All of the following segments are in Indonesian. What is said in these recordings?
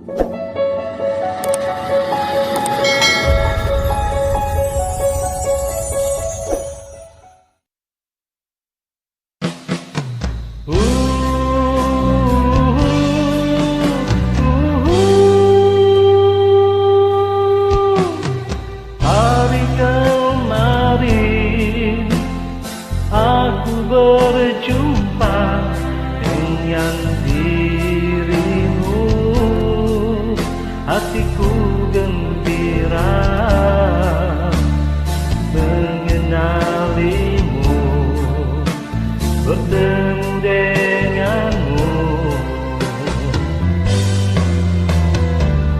Hari kemarin aku berjumpa dengan dirimu, hatiku gembira mengenalimu, bertemu denganmu.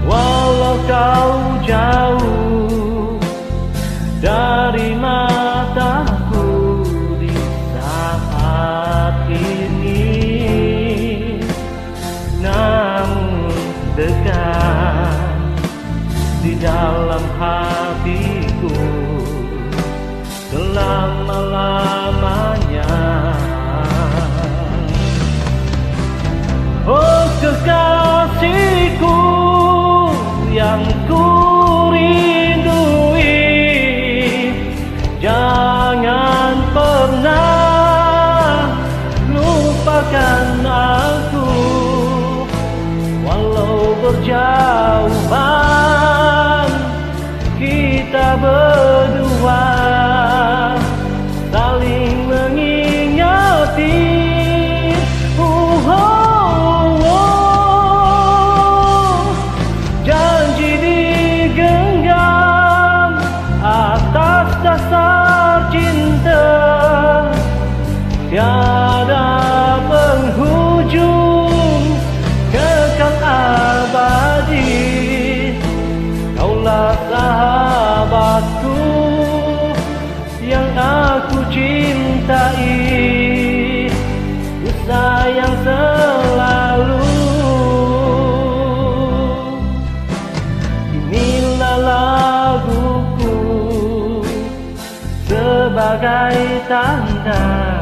Walau kau jauh dari mataku di saat ini, namun dekat di dalam hatiku selama-lamanya. Oh kekasihku yang ku rindui, jangan pernah lupakan aku. Walau berjauhan kita berdua saling mengingati. Janji digenggam atas dasar cinta, tiada penghujung, kekal abadi. Kaulah sahabatku yang aku cintai, ku sayang selalu. Inilah laguku sebagai tanda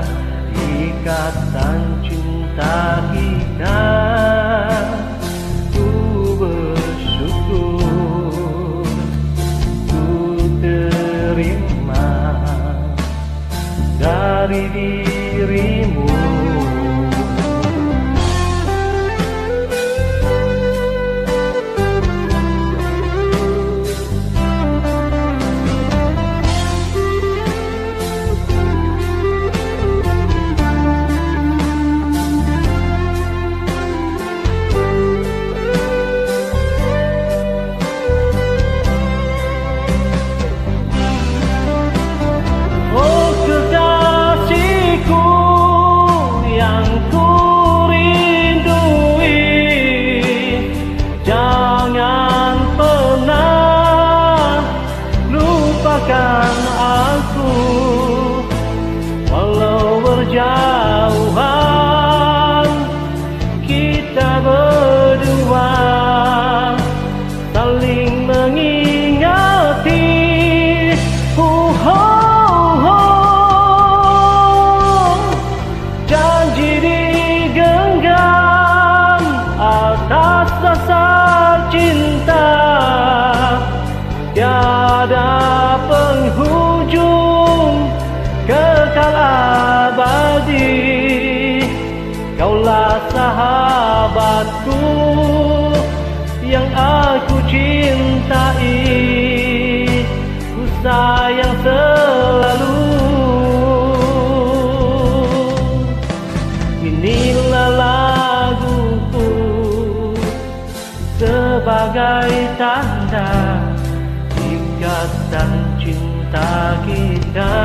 ikatan cinta kita. Ku bersyukur, ku terima dari dirimu. Aku walau berjauhan kita berdua saling mengingati. Janji digenggam atas dasar cinta, tiada penghujung, kekal abadi. Kaulah sahabatku yang aku cintai, ku sayang selalu. Inilah laguku sebagai tanda ikatan cinta kita.